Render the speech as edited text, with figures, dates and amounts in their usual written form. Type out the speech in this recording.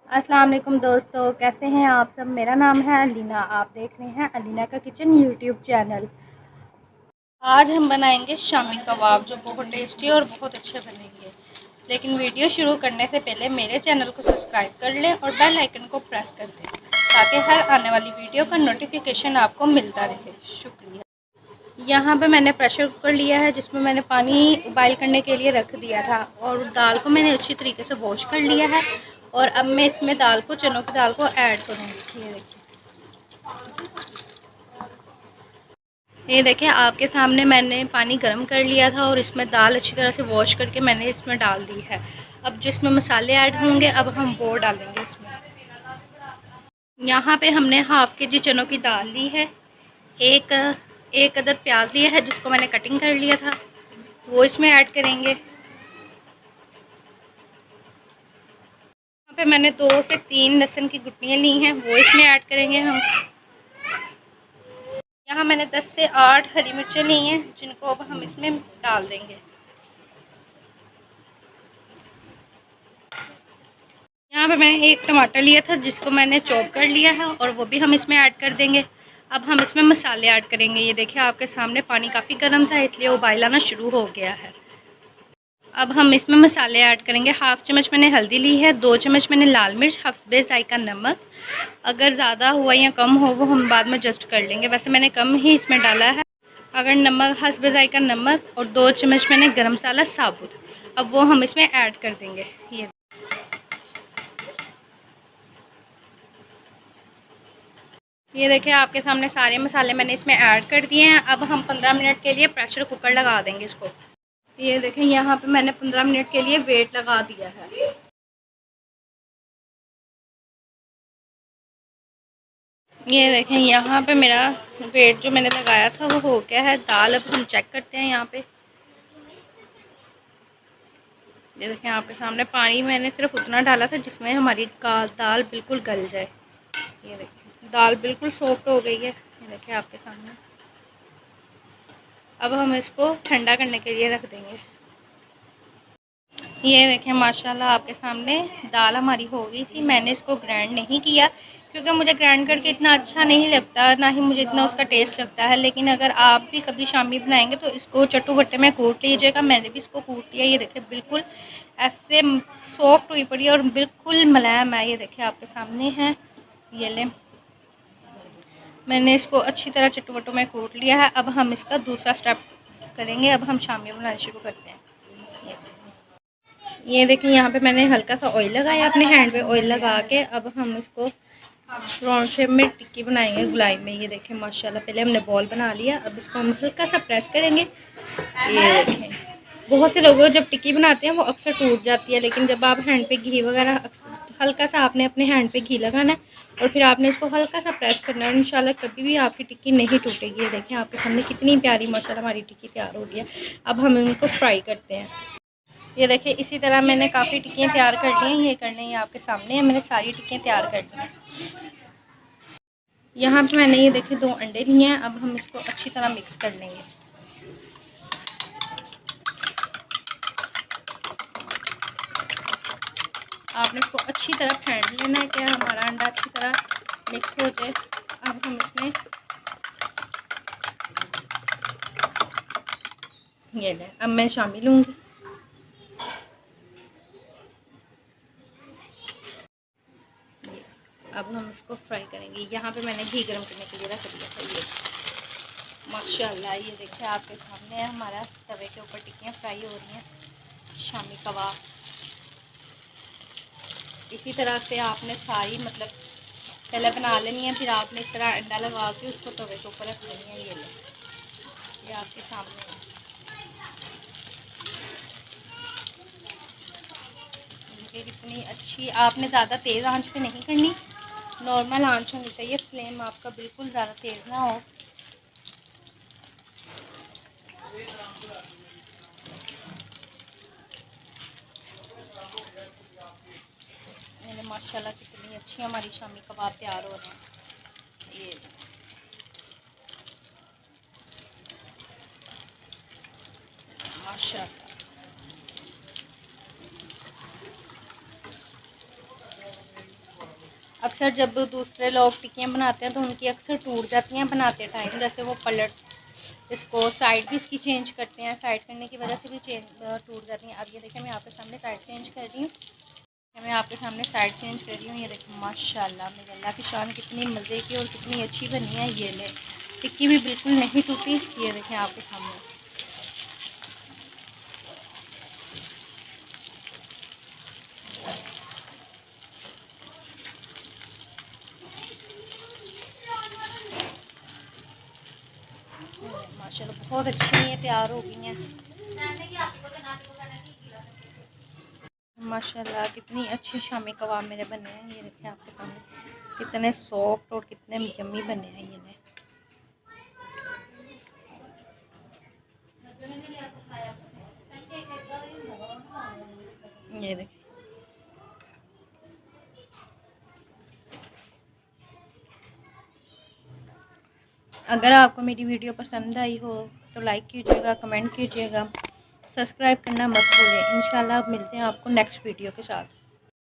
अस्सलाम वालेकुम दोस्तों, कैसे हैं आप सब। मेरा नाम है अलीना। आप देख रहे हैं अलीना का किचन यूट्यूब चैनल। आज हम बनाएंगे शामी कबाब जो बहुत टेस्टी और बहुत अच्छे बनेंगे। लेकिन वीडियो शुरू करने से पहले मेरे चैनल को सब्सक्राइब कर लें और बेल आइकन को प्रेस कर दें ताकि हर आने वाली वीडियो का नोटिफिकेशन आपको मिलता रहे। शुक्रिया। यहाँ पे मैंने प्रेशर कुकर लिया है जिसमें मैंने पानी उबाइल करने के लिए रख दिया था और दाल को मैंने अच्छी तरीके से वॉश कर लिया है। और अब मैं इसमें दाल को, चनों की दाल को ऐड करूँगी। ये देखिए आपके सामने मैंने पानी गर्म कर लिया था और इसमें दाल अच्छी तरह से वॉश करके मैंने इसमें डाल दी है। अब जिसमें मसाले ऐड होंगे अब हम वो डालेंगे इसमें। यहाँ पे हमने हाफ़ के जी चनों की दाल ली है। एक एक अदद प्याज लिया है जिसको मैंने कटिंग कर लिया था, वो इसमें ऐड करेंगे। यहाँ पे मैंने 2 से 3 लहसुन की गुठलियाँ ली हैं, वो इसमें ऐड करेंगे हम। यहाँ मैंने 10 से 8 हरी मिर्चें ली हैं जिनको अब हम इसमें डाल देंगे। यहाँ पे मैंने एक टमाटर लिया था जिसको मैंने चॉप कर लिया है और वो भी हम इसमें ऐड कर देंगे। अब हम इसमें मसाले ऐड करेंगे। ये देखिए आपके सामने पानी काफ़ी गर्म था इसलिए उबाल आना शुरू हो गया है। अब हम इसमें मसाले ऐड करेंगे। हाफ़ चम्मच मैंने हल्दी ली है, 2 चम्मच मैंने लाल मिर्च, हस्बे ज़ायका नमक। अगर ज़्यादा हुआ या कम हो वो हम बाद में एडजस्ट कर लेंगे, वैसे मैंने कम ही इसमें डाला है। अगर नमक, हस्बे ज़ायका नमक और 2 चम्मच मैंने गरम मसाला साबुत, अब वो हम इसमें ऐड कर देंगे। ये देखिए आपके सामने सारे मसाले मैंने इसमें ऐड कर दिए हैं। अब हम 15 मिनट के लिए प्रेशर कुकर लगा देंगे इसको। ये देखें यहाँ पे मैंने 15 मिनट के लिए वेट लगा दिया है। ये देखें यहाँ पे मेरा वेट जो मैंने लगाया था वो हो गया है। दाल अब हम चेक करते हैं यहाँ पे। ये देखें आपके सामने पानी मैंने सिर्फ उतना डाला था जिसमें हमारी दाल बिल्कुल गल जाए। ये देखें दाल बिल्कुल सॉफ्ट हो गई है। ये देखें आपके सामने। अब हम इसको ठंडा करने के लिए रख देंगे। ये देखें माशाल्लाह आपके सामने दाल हमारी हो गई थी। मैंने इसको ग्राइंड नहीं किया क्योंकि मुझे ग्राइंड करके इतना अच्छा नहीं लगता, ना ही मुझे इतना उसका टेस्ट लगता है। लेकिन अगर आप भी कभी शामी बनाएंगे तो इसको चट्टू भट्टे में कूट लीजिएगा। मैंने भी इसको कूट लिया। ये देखें बिल्कुल ऐसे सॉफ्ट हुई पड़ी है और बिल्कुल मुलायम है। ये देखें आपके सामने है। ये ले मैंने इसको अच्छी तरह चट्टू भट्टों में कूट लिया है। अब हम इसका दूसरा स्टेप करेंगे। अब हम शामी बनाना शुरू करते हैं। ये देखिए यहाँ पे मैंने हल्का सा ऑयल लगाया अपने हैंड पे। ऑयल लगा के अब हम इसको राउंड शेप में टिक्की बनाएंगे गुलाई में। ये देखें माशाल्लाह पहले हमने बॉल बना लिया। अब इसको हम हल्का सा प्रेस करेंगे। ये देखें बहुत से लोग जब टिक्की बनाते हैं वो अक्सर टूट जाती है, लेकिन जब आप हैंड पे घी वगैरह हल्का सा आपने अपने हैंड पे घी लगाना है और फिर आपने इसको हल्का सा प्रेस करना है और इंशाल्लाह कभी भी आपकी टिक्की नहीं टूटेगी। ये देखें आपके सामने कितनी प्यारी माशाल्लाह हमारी टिक्की तैयार हो गई है। अब हम इनको फ्राई करते हैं। ये देखिए इसी तरह मैंने काफ़ी टिक्कियाँ तैयार कर ली हैं। ये करने ये आपके सामने है। मैंने सारी टिक्कियाँ तैयार कर ली हैं। यहाँ पे मैंने ये देखिए 2 अंडे लिए हैं। अब हम इसको अच्छी तरह मिक्स कर लेंगे। आपने इसको अच्छी तरह फेंट लेना है कि हमारा अंडा अच्छी तरह मिक्स हो जाए। अब हम इसमें ये लें, अब मैं शामिल लूँगी। अब हम इसको फ्राई करेंगे। यहाँ पे मैंने घी गर्म करने के लिए रख दिया था। ये माशाल्लाह ये देखिए आपके सामने हमारा तवे के ऊपर टिक्कियाँ फ्राई हो रही हैं। शामी कबाब इसी तरह से आपने सारी पहले बना लेनी है, फिर आपने इस तरह अंडा लगा के उसको तवे के ऊपर रख लेनी है। ये आपके सामने है। ये कितनी अच्छी, आपने ज़्यादा तेज़ आंच पे नहीं करनी, नॉर्मल आंच होनी चाहिए। फ्लेम आपका बिल्कुल ज़्यादा तेज़ ना हो। मैंने माशाल्लाह कितनी अच्छी हमारी शामी कबाब तैयार हो रहे हैं। ये माशाल्लाह अक्सर जब दूसरे लोग टिक्कियाँ बनाते हैं तो उनकी अक्सर टूट जाती हैं बनाते टाइम, जैसे वो पलट इसको साइड भी इसकी चेंज करते हैं, साइड करने की वजह से भी टूट जाती हैं। अब ये देखिए मैं आपके सामने साइड चेंज कर रही हूँ, मैं आपके सामने साइड चेंज कर रही हूँ। ये देखिए माशाल्लाह मेरे अल्लाह की शान कितनी मज़े की और कितनी अच्छी बनी है। ये ले टिक्की भी बिल्कुल नहीं टूटी। ये देखें आपके सामने। माशाल्लाह बहुत अच्छी ये तैयार हो गई हैं। माशाल्लाह कितनी अच्छी शामी कबाब मेरे बने हैं। ये देखें आपके सामने कितने सॉफ्ट और कितने यम्मी बने हैं। ये देखें। अगर आपको मेरी वीडियो पसंद आई हो तो लाइक कीजिएगा, कमेंट कीजिएगा, सब्सक्राइब करना मत भूलिए। इंशाल्लाह मिलते हैं आपको नेक्स्ट वीडियो के साथ।